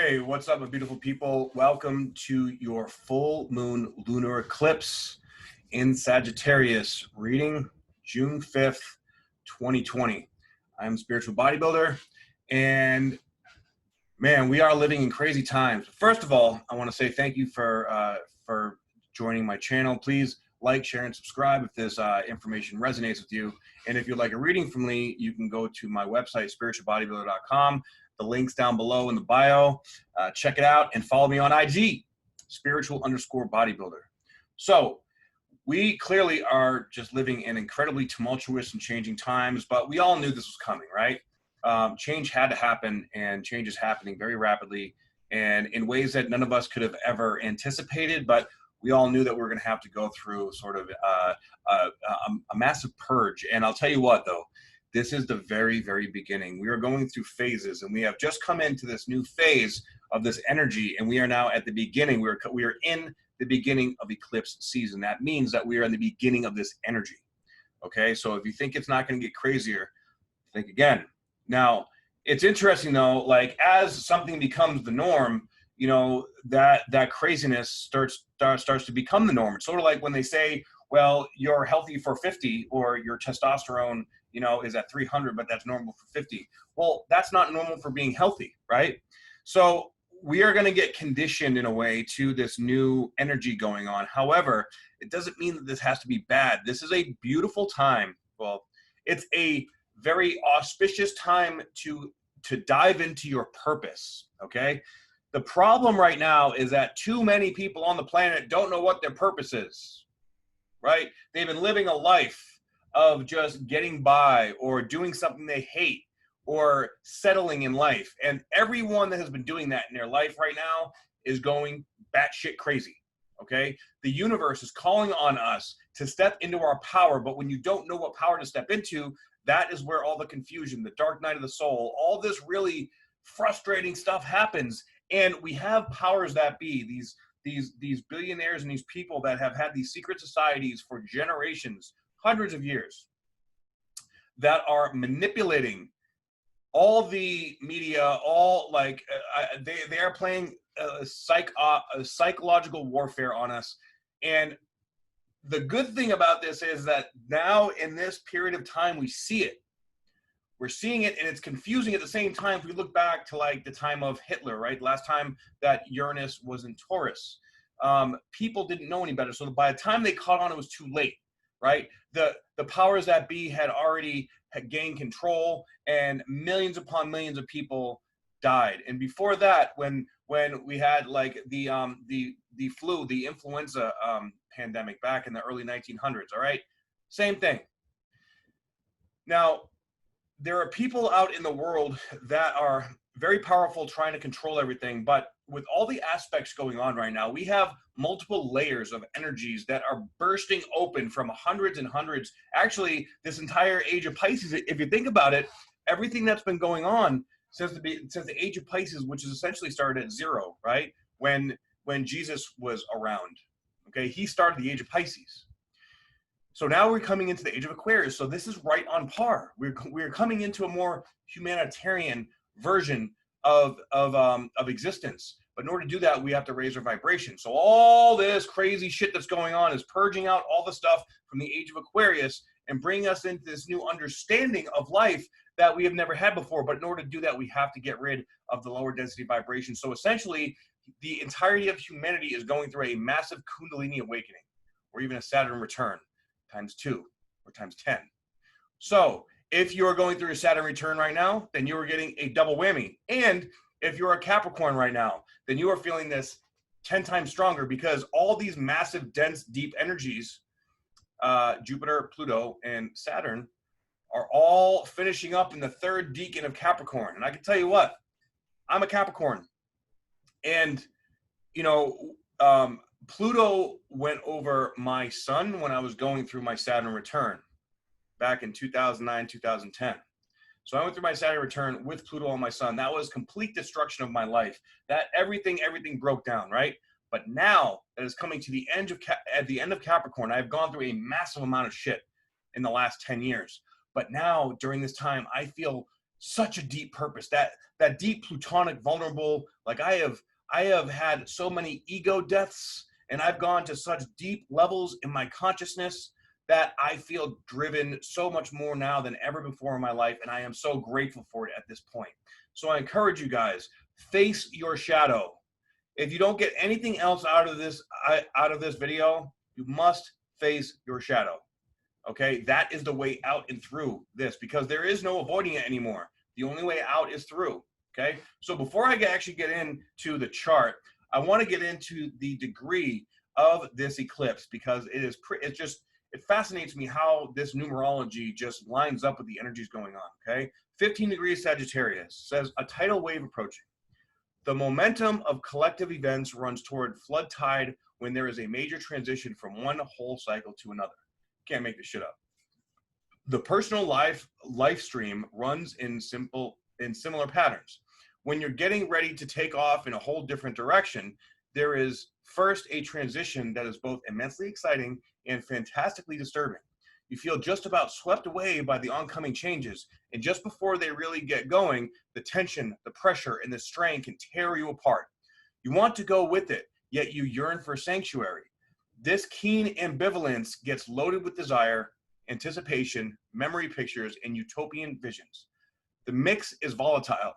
Hey, what's up, my beautiful people? Welcome to your full moon lunar eclipse in Sagittarius, reading June 5th, 2020. I'm a spiritual bodybuilder, and man, we are living in crazy times. First of all, I want to say thank you for joining my channel. Please like, share, and subscribe if this information resonates with you. And if you'd like a reading from me, you can go to my website, spiritualbodybuilder.com. The link's down below in the bio. Check it out and follow me on IG, spiritual_bodybuilder. So we clearly are just living in incredibly tumultuous and changing times, but we all knew this was coming, right? Change had to happen, and change is happening very rapidly and in ways that none of us could have ever anticipated, but we all knew that we were going to have to go through sort of a massive purge. And I'll tell you what, though, this is the very, very beginning. We are going through phases, and we have just come into this new phase of this energy, and we are now at the beginning. We are in the beginning of eclipse season. That means that we are in the beginning of this energy. Okay, so if you think it's not going to get crazier, think again. Now, it's interesting though, like as something becomes the norm, you know, that craziness starts to become the norm. It's sort of like when they say, well, you're healthy for 50, or your testosterone, you know, is at 300, but that's normal for 50. Well, that's not normal for being healthy, right? So we are going to get conditioned in a way to this new energy going on. However, it doesn't mean that this has to be bad. This is a beautiful time. Well, it's a very auspicious time to dive into your purpose, okay? The problem right now is that too many people on the planet don't know what their purpose is, right? They've been living a life of just getting by or doing something they hate or settling in life. And everyone that has been doing that in their life right now is going batshit crazy, okay? The universe is calling on us to step into our power, but when you don't know what power to step into, that is where all the confusion, the dark night of the soul, all this really frustrating stuff happens. And we have powers that be, these billionaires and these people that have had these secret societies for generations, hundreds of years, that are manipulating all the media, all like they are playing psychological warfare on us. And the good thing about this is that now in this period of time, we see it. We're seeing it, and it's confusing at the same time. If we look back to like the time of Hitler, right? Last time that Uranus was in Taurus, people didn't know any better. So by the time they caught on, it was too late, right? The powers that be had already gained control, and millions upon millions of people died. And before that, when we had like the flu, the influenza pandemic back in the early 1900s, all right? Same thing. Now, there are people out in the world that are very powerful trying to control everything, but with all the aspects going on right now, we have multiple layers of energies that are bursting open from hundreds and hundreds. Actually, this entire age of Pisces, if you think about it, everything that's been going on since the age of Pisces, which is essentially started at 0, right? When Jesus was around, okay? He started the age of Pisces. So now we're coming into the age of Aquarius. So this is right on par. We're coming into a more humanitarian version of existence. But in order to do that, we have to raise our vibration. So all this crazy shit that's going on is purging out all the stuff from the age of Aquarius and bringing us into this new understanding of life that we have never had before. But in order to do that, we have to get rid of the lower density vibration. So essentially, the entirety of humanity is going through a massive Kundalini awakening, or even a Saturn return, ×2 or ×10. So if you're going through a Saturn return right now, then you are getting a double whammy. And if you're a Capricorn right now, then you are feeling this 10 times stronger, because all these massive, dense, deep energies, Jupiter, Pluto, and Saturn, are all finishing up in the 3rd decan of Capricorn. And I can tell you what, I'm a Capricorn. And, you know, Pluto went over my sun when I was going through my Saturn return back in 2009, 2010. So I went through my Saturn return with Pluto on my sun. That was complete destruction of my life. That everything broke down, right? But now that is coming to the end of Capricorn, I've gone through a massive amount of shit in the last 10 years. But now during this time, I feel such a deep purpose, that deep plutonic vulnerable. Like I have had so many ego deaths, and I've gone to such deep levels in my consciousness that I feel driven so much more now than ever before in my life, and I am so grateful for it at this point. So I encourage you guys, face your shadow. If you don't get anything else out of this video, you must face your shadow. Okay, that is the way out and through this, because there is no avoiding it anymore. The only way out is through. Okay, so before I actually get into the chart, I want to get into the degree of this eclipse, because it fascinates me how this numerology just lines up with the energies going on. Okay, 15 degrees Sagittarius says a tidal wave approaching. The momentum of collective events runs toward flood tide when there is a major transition from one whole cycle to another. Can't make this shit up. The personal life stream runs in similar patterns. When you're getting ready to take off in a whole different direction, there is first a transition that is both immensely exciting and fantastically disturbing. You feel just about swept away by the oncoming changes, and just before they really get going, the tension, the pressure, and the strain can tear you apart. You want to go with it, yet you yearn for sanctuary. This keen ambivalence gets loaded with desire, anticipation, memory pictures, and utopian visions. The mix is volatile.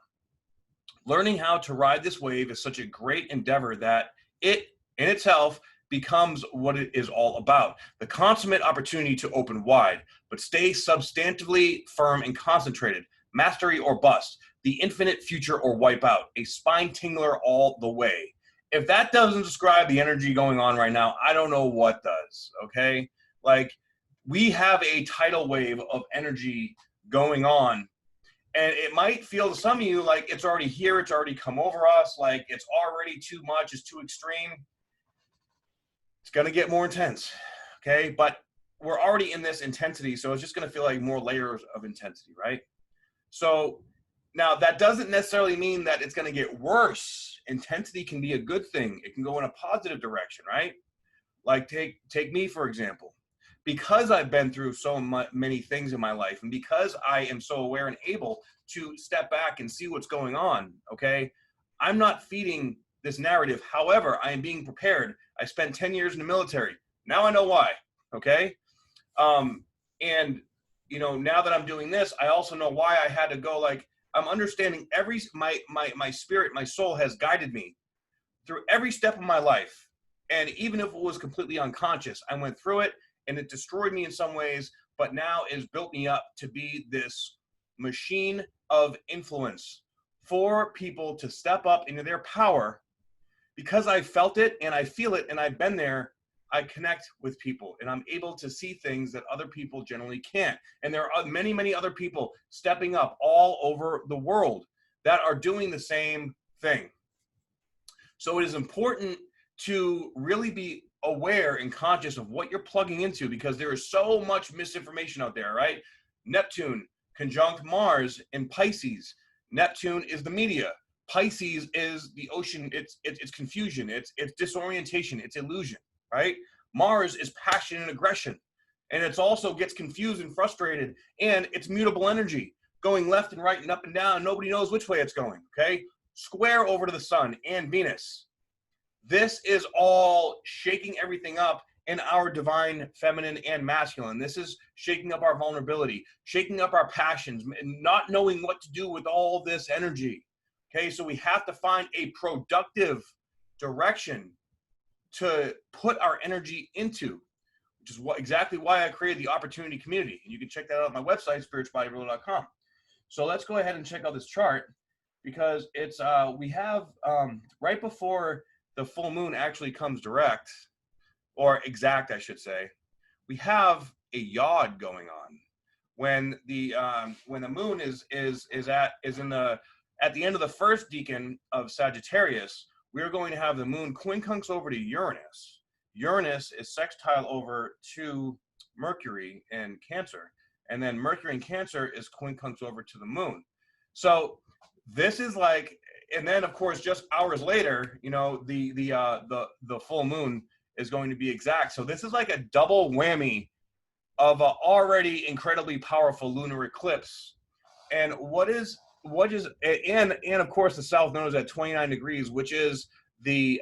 Learning how to ride this wave is such a great endeavor that it, in itself, becomes what it is all about. The consummate opportunity to open wide, but stay substantively firm and concentrated. Mastery or bust. The infinite future or wipe out. A spine tingler all the way. If that doesn't describe the energy going on right now, I don't know what does, okay? Like, we have a tidal wave of energy going on, and it might feel to some of you like it's already here, it's already come over us, like it's already too much, it's too extreme. It's gonna get more intense, okay? But we're already in this intensity, so it's just gonna feel like more layers of intensity, right? So now that doesn't necessarily mean that it's gonna get worse. Intensity can be a good thing. It can go in a positive direction, right? Like take me, for example. Because I've been through so many things in my life, and because I am so aware and able to step back and see what's going on, okay? I'm not feeding this narrative. However, I am being prepared. I spent 10 years in the military. Now I know why, okay? And, you know, now that I'm doing this, I also know why I had to go. Like, I'm understanding my spirit, my soul has guided me through every step of my life. And even if it was completely unconscious, I went through it, and it destroyed me in some ways, but now it's built me up to be this machine of influence for people to step up into their power. Because I felt it and I feel it and I've been there, I connect with people and I'm able to see things that other people generally can't. And there are many, many other people stepping up all over the world that are doing the same thing. So it is important to really be aware and conscious of what you're plugging into, because there is so much misinformation out there, right? Neptune conjunct Mars in Pisces. Neptune is the media. Pisces is the ocean. It's confusion. It's disorientation. It's illusion, right? Mars is passion and aggression, and it's also gets confused and frustrated, and it's mutable energy going left and right and up and down. Nobody knows which way it's going, okay? Square over to the sun and Venus. This is all shaking everything up in our divine feminine and masculine. This is shaking up our vulnerability, shaking up our passions, and not knowing what to do with all this energy. Okay, so we have to find a productive direction to put our energy into, which is exactly why I created the Opportunity Community. And you can check that out on my website, spiritualbodybuilder.com. So let's go ahead and check out this chart, because it's we have right before the full moon actually comes direct, or exact, I should say, we have a yod going on. When the moon is at the end of the first decan of Sagittarius, we're going to have the moon quincunx over to Uranus. Uranus is sextile over to Mercury in Cancer, and then Mercury in Cancer is quincunx over to the moon. So this is like, and then of course just hours later, you know, the full moon is going to be exact. So this is like a double whammy of a already incredibly powerful lunar eclipse and what is and of course the South Node is at 29 degrees, which is the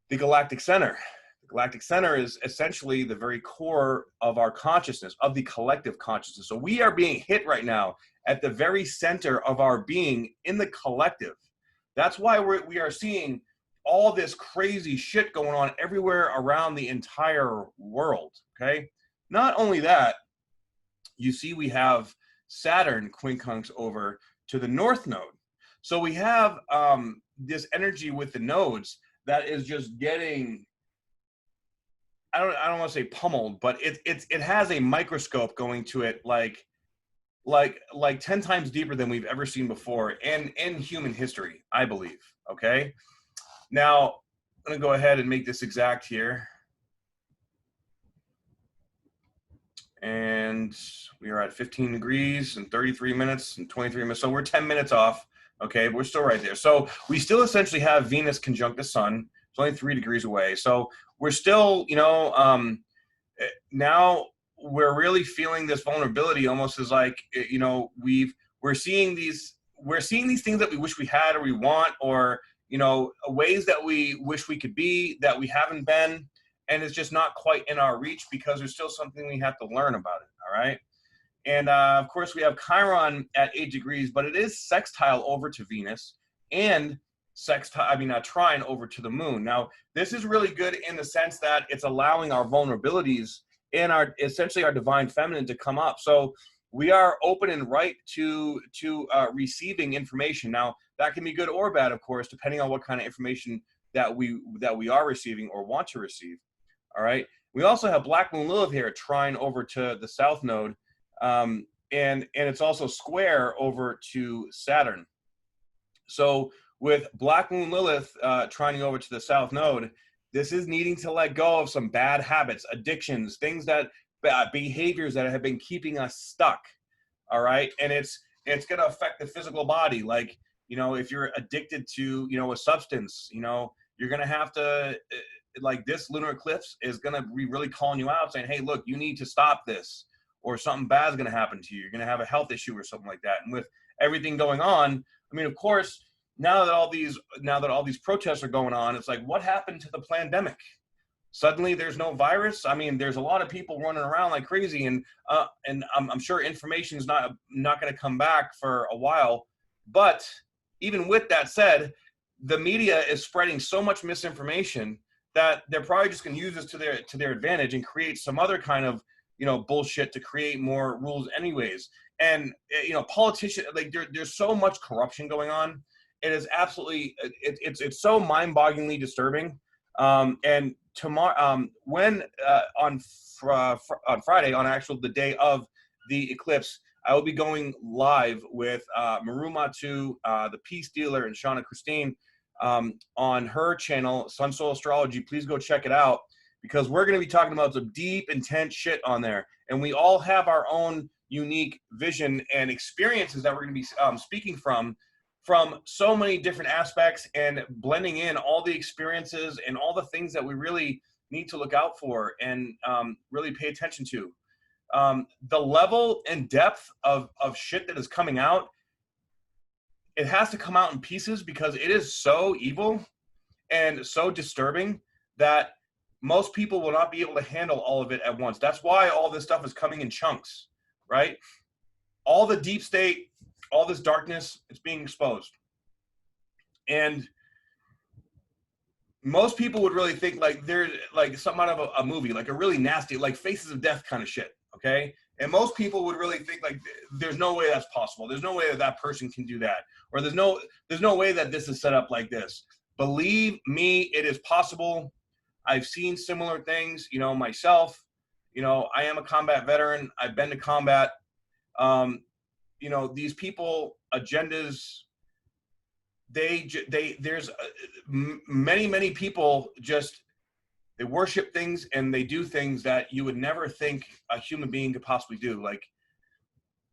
galactic center. The galactic center is essentially the very core of our consciousness, of the collective consciousness. So we are being hit right now at the very center of our being in the collective. That's why we are seeing all this crazy shit going on everywhere around the entire world, okay? Not only that, you see we have Saturn quincunx over to the North Node. So we have this energy with the nodes that is just getting, I don't want to say pummeled, but it has a microscope going to it like 10 times deeper than we've ever seen before in human history, I believe, okay? Now, I'm gonna go ahead and make this exact here. And we are at 15 degrees and 33 minutes and 23 minutes. So we're 10 minutes off, okay? But we're still right there. So we still essentially have Venus conjunct the sun. It's only 3 degrees away. So we're still, you know, now we're really feeling this vulnerability almost as like, you know, we're seeing these things that we wish we had or we want, or, you know, ways that we wish we could be that we haven't been. And it's just not quite in our reach because there's still something we have to learn about it, all right? And of course, we have Chiron at 8 degrees, but it is sextile over to Venus and trine over to the moon. Now, this is really good in the sense that it's allowing our vulnerabilities and essentially our divine feminine to come up. So we are open and right to receiving information. Now, that can be good or bad, of course, depending on what kind of information that we are receiving or want to receive. All right. We also have Black Moon Lilith here trine over to the South Node, and it's also square over to Saturn. So with Black Moon Lilith trining over to the South Node, this is needing to let go of some bad habits, addictions, things that behaviors that have been keeping us stuck. All right, and it's going to affect the physical body. Like, you know, if you're addicted to, you know, a substance, you know, you're going to have to. Like this lunar eclipse is going to be really calling you out saying, hey, look, you need to stop this, or something bad is going to happen to you. You're going to have a health issue or something like that. And with everything going on, I mean, of course, now that all these protests are going on, it's like, what happened to the pandemic? Suddenly there's no virus. I mean, there's a lot of people running around like crazy, and I'm sure information is not going to come back for a while. But even with that said, the media is spreading so much misinformation that they're probably just going to use this to their advantage and create some other kind of, you know, bullshit to create more rules anyways. And, you know, politicians, like there's so much corruption going on. It is absolutely, it's so mind-bogglingly disturbing. And tomorrow, on Friday, on the day of the eclipse, I will be going live with Maru Matu, the Peace Dealer, and Shauna Christine, on her channel, Sun Soul Astrology. Please go check it out, because we're going to be talking about some deep, intense shit on there. And we all have our own unique vision and experiences that we're going to be speaking from so many different aspects, and blending in all the experiences and all the things that we really need to look out for and really pay attention to. The level and depth of shit that is coming out, it has to come out in pieces, because it is so evil and so disturbing that most people will not be able to handle all of it at once. That's why all this stuff is coming in chunks, right? All the deep state, all this darkness, it's being exposed. And most people would really think like they're like something out of a movie, like a really nasty, like Faces of Death kind of shit, okay? And most people would really think like, there's no way that's possible. There's no way that that person can do that. Or there's no way that this is set up like this. Believe me, it is possible. I've seen similar things, you know, myself. You know, I am a combat veteran. I've been to combat. You know, these people, agendas, there's many people just, they worship things and they do things that you would never think a human being could possibly do. Like,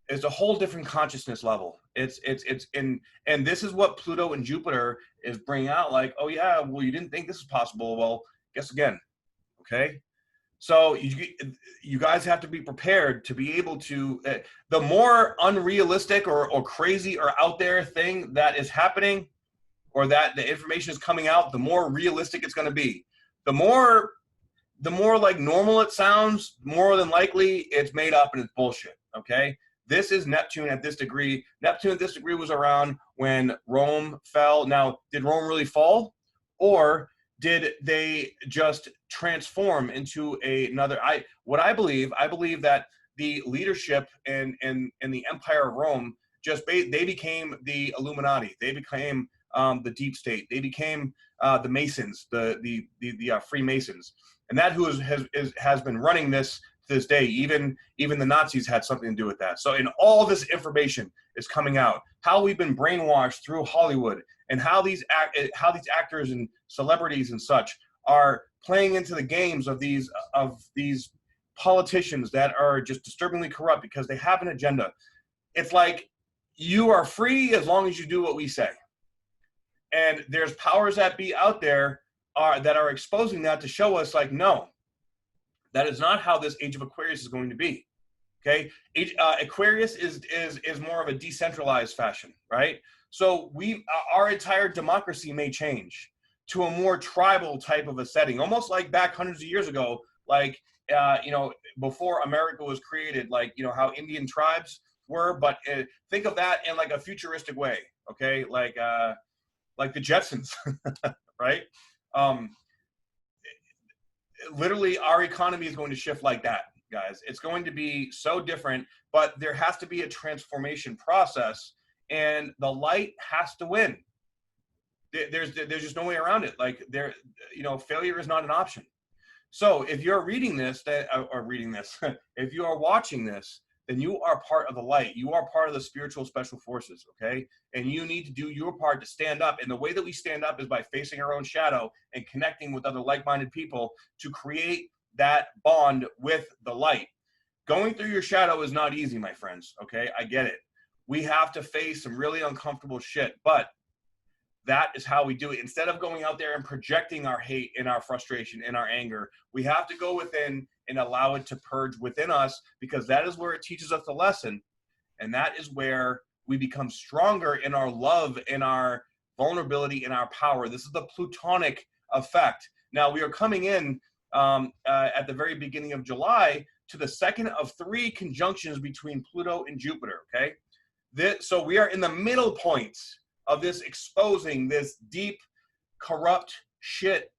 it's a whole different consciousness level. And this is what Pluto and Jupiter is bringing out. Like, oh yeah, well, you didn't think this was possible. Well, guess again, okay? So you guys have to be prepared to be able to, the more unrealistic or crazy or out there thing that is happening, or that the information is coming out, the more realistic it's going to be. The more like normal it sounds, more than likely it's made up and it's bullshit. Okay. This is Neptune at this degree. Neptune at this degree was around when Rome fell. Now, did Rome really fall? Or did they just transform into another? What I believe that the leadership in the Empire of Rome they became the Illuminati. They became the deep state. They became the Masons, the Freemasons, and that has been running this to this day. Even the Nazis had something to do with that. So, in all this information is coming out, how we've been brainwashed through Hollywood, and how these actors and celebrities and such are playing into the games of these politicians that are just disturbingly corrupt because they have an agenda. It's like, you are free as long as you do what we say. And there's powers that be out there that are exposing that to show us, like, no, that is not how this age of Aquarius is going to be. Okay, Aquarius is more of a decentralized fashion, right? So our entire democracy may change to a more tribal type of a setting, almost like back hundreds of years ago, like before America was created, like how Indian tribes were. But think of that in like a futuristic way, okay? Like the Jetsons, right? Literally, our economy is going to shift like that, guys. It's going to be so different, but there has to be a transformation process, and the light has to win. There's just no way around it. Like, failure is not an option. So if you're reading this, if you are watching this, then you are part of the light. You are part of the spiritual special forces, okay? And you need to do your part to stand up. And the way that we stand up is by facing our own shadow and connecting with other like-minded people to create that bond with the light. Going through your shadow is not easy, my friends, okay? I get it. We have to face some really uncomfortable shit, but that is how we do it. Instead of going out there and projecting our hate and our frustration and our anger, we have to go within and allow it to purge within us, because that is where it teaches us the lesson. And that is where we become stronger in our love, in our vulnerability, in our power. This is the Plutonic effect. Now, we are coming in at the very beginning of July to the second of 3 conjunctions between Pluto and Jupiter, okay? So we are in the middle points of this, exposing this deep, corrupt shit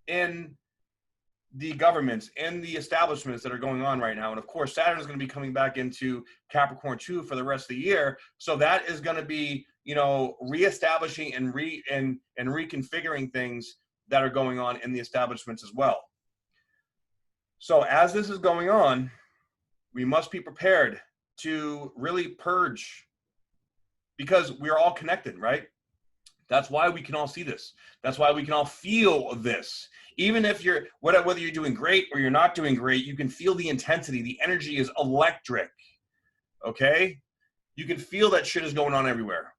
in the governments and the establishments that are going on right now. And of course, Saturn is going to be coming back into Capricorn 2 for the rest of the year. So that is going to be, reestablishing and reconfiguring things that are going on in the establishments as well. So as this is going on, we must be prepared to really purge, because we are all connected, right? That's why we can all see this. That's why we can all feel this. Even if whether you're doing great or you're not doing great, you can feel the intensity. The energy is electric, okay? You can feel that shit is going on everywhere.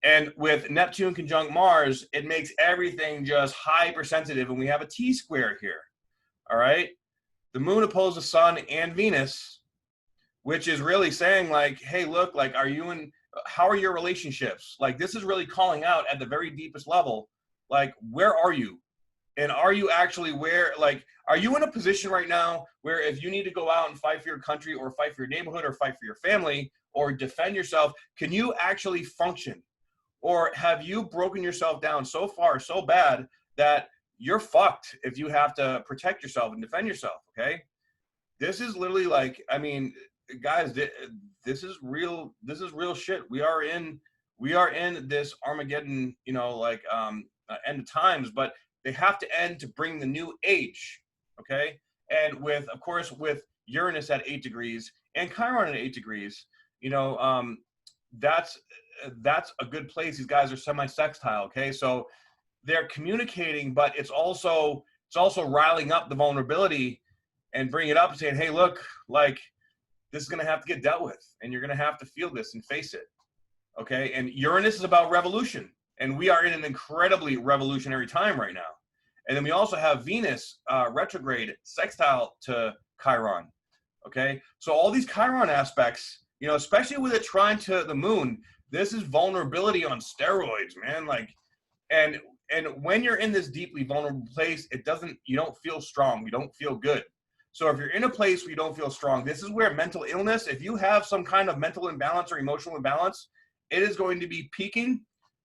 And with Neptune conjunct Mars, it makes everything just hypersensitive, and we have a T-square here, all right? The moon opposed the sun and Venus, which is really saying, like, hey, look, like, how are your relationships? Like, this is really calling out at the very deepest level, like, where are you? And are you actually are you in a position right now where if you need to go out and fight for your country or fight for your neighborhood or fight for your family or defend yourself, can you actually function? Or have you broken yourself down so far, so bad that you're fucked if you have to protect yourself and defend yourself, okay? This is literally like, I mean, guys, this is real shit. We are in this Armageddon, end of times, but they have to end to bring the new age, okay? And with Uranus at 8 degrees and Chiron at 8 degrees, that's a good place. These guys are semi-sextile, okay? So they're communicating, but it's also riling up the vulnerability and bring it up and saying, hey, look, like, this is going to have to get dealt with, and you're going to have to feel this and face it, okay? And Uranus is about revolution, and we are in an incredibly revolutionary time right now. And then we also have Venus retrograde sextile to Chiron. Okay, so all these Chiron aspects, you know, especially with it trying to the moon, this is vulnerability on steroids, man. Like, and when you're in this deeply vulnerable place, you don't feel strong, you don't feel good. So if you're in a place where you don't feel strong, this is where mental illness, if you have some kind of mental imbalance or emotional imbalance, it is going to be peaking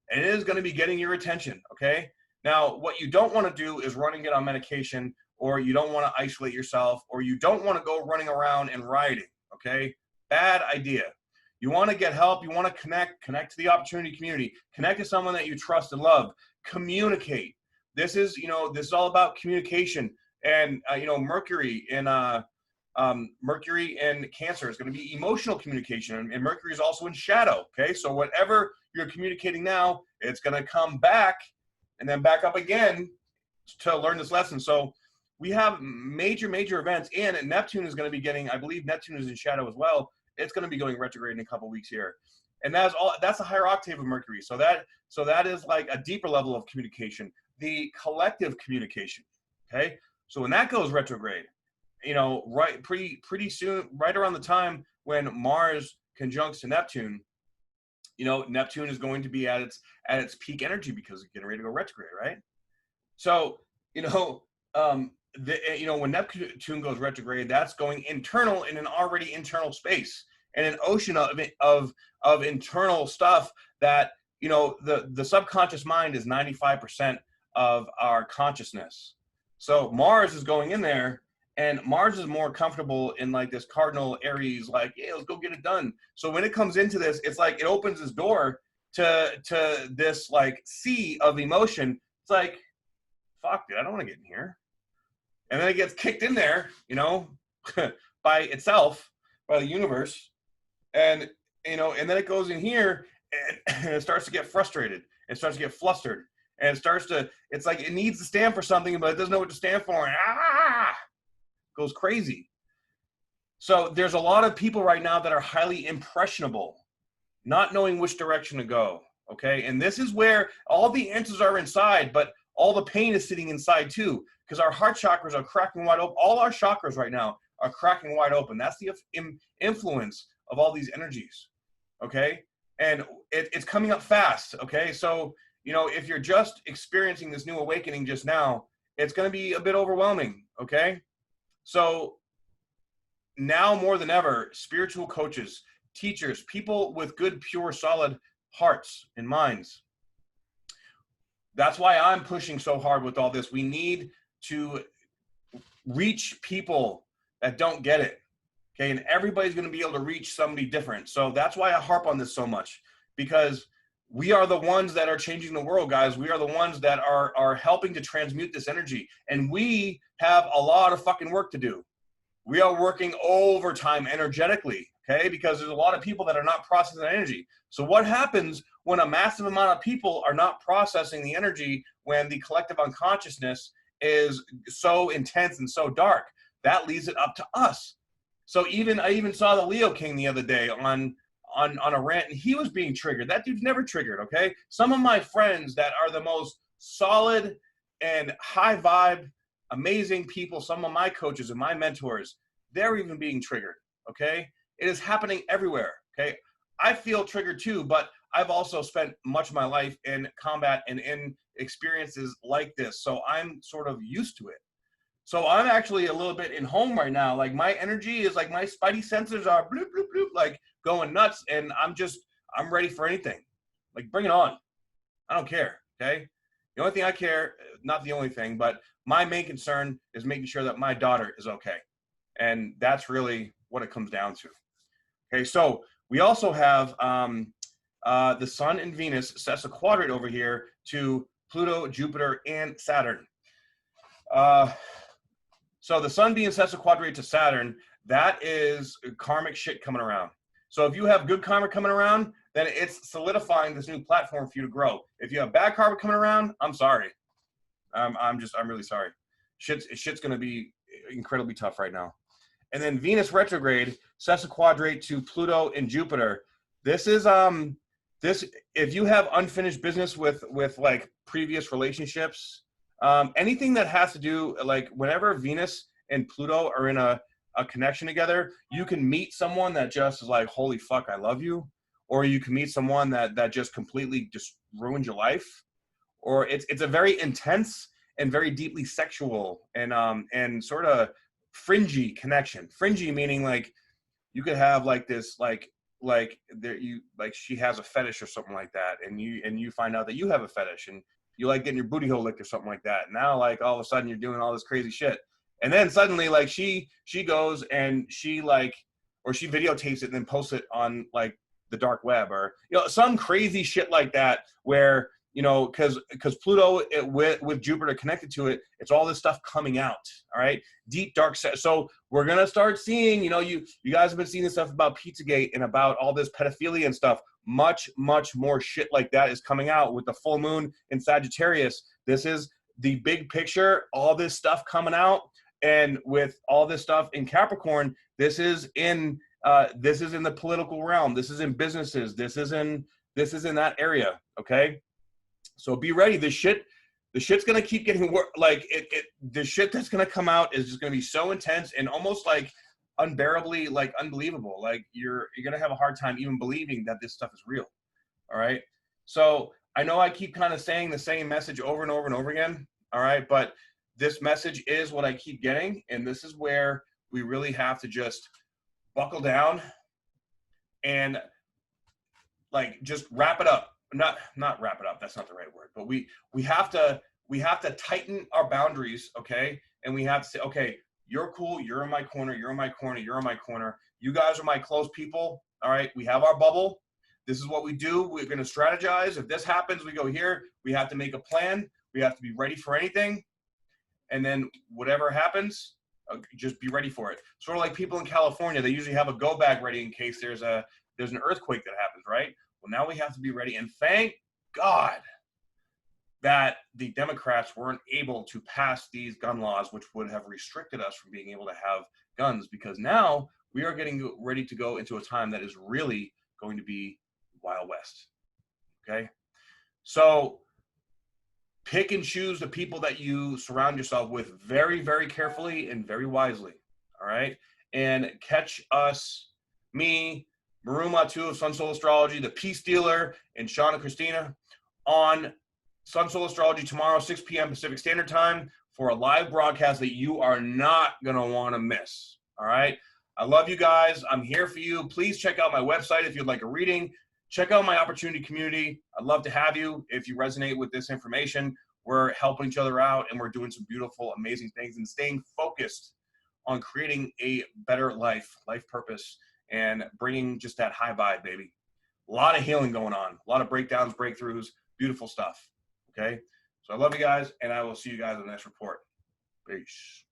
and it is going to be getting your attention. Okay, now what you don't want to do is run and get on medication, or you don't want to isolate yourself, or you don't want to go running around and rioting. Okay, bad idea. You want to get help. You want to connect to the opportunity community, connect to someone that you trust and love, communicate. This is all about communication. And Mercury in Cancer is going to be emotional communication, and Mercury is also in shadow. Okay, so whatever you're communicating now, it's going to come back and then back up again to learn this lesson. So we have major events, and Neptune is going to be getting, I believe Neptune is in shadow as well. It's going to be going retrograde in a couple weeks here. And that's a higher octave of Mercury. So that is like a deeper level of communication, the collective communication. Okay. So when that goes retrograde, right, pretty soon, right around the time when Mars conjuncts to Neptune, Neptune is going to be at its peak energy because it's getting ready to go retrograde, right? So, when Neptune goes retrograde, that's going internal in an already internal space and an ocean of internal stuff that, the subconscious mind is 95% of our consciousness. So Mars is going in there, and Mars is more comfortable in like this cardinal Aries, like, yeah, let's go get it done. So when it comes into this, it's like it opens this door to this like sea of emotion. It's like, fuck, dude, I don't want to get in here. And then it gets kicked in there, by itself, by the universe. And, and then it goes in here and it starts to get frustrated. It starts to get flustered. And it's like it needs to stand for something, but it doesn't know what to stand for. And goes crazy. So there's a lot of people right now that are highly impressionable, not knowing which direction to go. Okay. And this is where all the answers are inside, but all the pain is sitting inside too, because our heart chakras are cracking wide open. All our chakras right now are cracking wide open. That's the influence of all these energies. Okay. And it's coming up fast. Okay. So, if you're just experiencing this new awakening just now, it's going to be a bit overwhelming. Okay. So now more than ever, spiritual coaches, teachers, people with good, pure, solid hearts and minds. That's why I'm pushing so hard with all this. We need to reach people that don't get it. Okay. And everybody's going to be able to reach somebody different. So that's why I harp on this so much, because we are the ones that are changing the world, guys. We are the ones that are helping to transmute this energy. And we have a lot of fucking work to do. We are working overtime energetically, okay? Because there's a lot of people that are not processing energy. So what happens when a massive amount of people are not processing the energy, when the collective unconsciousness is so intense and so dark? That leaves it up to us. So I even saw the Leo King the other day on a rant, and he was being triggered. That dude's never triggered, okay? Some of my friends that are the most solid and high vibe, amazing people, some of my coaches and my mentors, they're even being triggered, okay? It is happening everywhere, okay? I feel triggered too, but I've also spent much of my life in combat and in experiences like this, so I'm sort of used to it. So I'm actually a little bit in home right now. Like my energy is like my spidey sensors are bloop, bloop, bloop, like going nuts. And I'm ready for anything. Like bring it on. I don't care. Okay. The only thing I care, not the only thing, but my main concern is making sure that my daughter is okay. And that's really what it comes down to. Okay. So we also have the Sun and Venus sesquiquadrate over here to Pluto, Jupiter, and Saturn. So the Sun being sesquiquadrate to Saturn, that is karmic shit coming around. So if you have good karma coming around, then it's solidifying this new platform for you to grow. If you have bad karma coming around, I'm sorry. I'm really sorry. Shit's going to be incredibly tough right now. And then Venus retrograde, sesquiquadrate to Pluto and Jupiter. This is if you have unfinished business with like previous relationships, Anything that has to do, like whenever Venus and Pluto are in a connection together, you can meet someone that just is like, holy fuck, I love you. Or you can meet someone that just completely just ruins your life. Or it's a very intense and very deeply sexual and sort of fringy connection. Fringy meaning like you could have like this like there you like she has a fetish or something like that, and you find out that you have a fetish and you like getting your booty hole licked or something like that. Now like all of a sudden you're doing all this crazy shit, and then suddenly like she goes and she like, or she videotapes it and then posts it on like the dark web, or some crazy shit like that, where because Pluto with Jupiter connected to it, it's all this stuff coming out. All right, deep dark. So we're gonna start seeing. You guys have been seeing this stuff about Pizzagate and about all this pedophilia and stuff. Much more shit like that is coming out with the full moon in Sagittarius. This is the big picture. All this stuff coming out, and with all this stuff in Capricorn, this is in the political realm. This is in businesses. This is in that area. Okay. So be ready. The shit's gonna keep getting worse. Like the shit that's gonna come out is just gonna be so intense and almost like unbearably like unbelievable. Like you're gonna have a hard time even believing that this stuff is real. All right. So I know I keep kind of saying the same message over and over and over again. All right, but this message is what I keep getting, and this is where we really have to just buckle down and like just wrap it up. Not wrap it up, that's not the right word, but we have to tighten our boundaries, okay? And we have to say, okay, you're cool, you're in my corner, you're in my corner, you're in my corner, you guys are my close people. All right, we have our bubble. This is what we do. We're going to strategize. If this happens, we go here. We have to make a plan. We have to be ready for anything, and then whatever happens, just be ready for it. Sort of like people in California, they usually have a go bag ready in case there's an earthquake that happens, right? Well, now we have to be ready, and thank God that the Democrats weren't able to pass these gun laws, which would have restricted us from being able to have guns, because now we are getting ready to go into a time that is really going to be Wild West. Okay? So pick and choose the people that you surround yourself with very, very carefully and very wisely. All right? And catch us, me, Maroon Matu of Sun Soul Astrology, the Peace Dealer, and Sean and Christina on Sun Soul Astrology tomorrow, 6 p.m. Pacific Standard Time, for a live broadcast that you are not going to want to miss. All right? I love you guys. I'm here for you. Please check out my website if you'd like a reading. Check out my opportunity community. I'd love to have you if you resonate with this information. We're helping each other out, and we're doing some beautiful, amazing things and staying focused on creating a better life purpose, and bringing just that high vibe, baby. A lot of healing going on, a lot of breakdowns, breakthroughs, beautiful stuff. Okay? So I love you guys, and I will see you guys in the next report. Peace.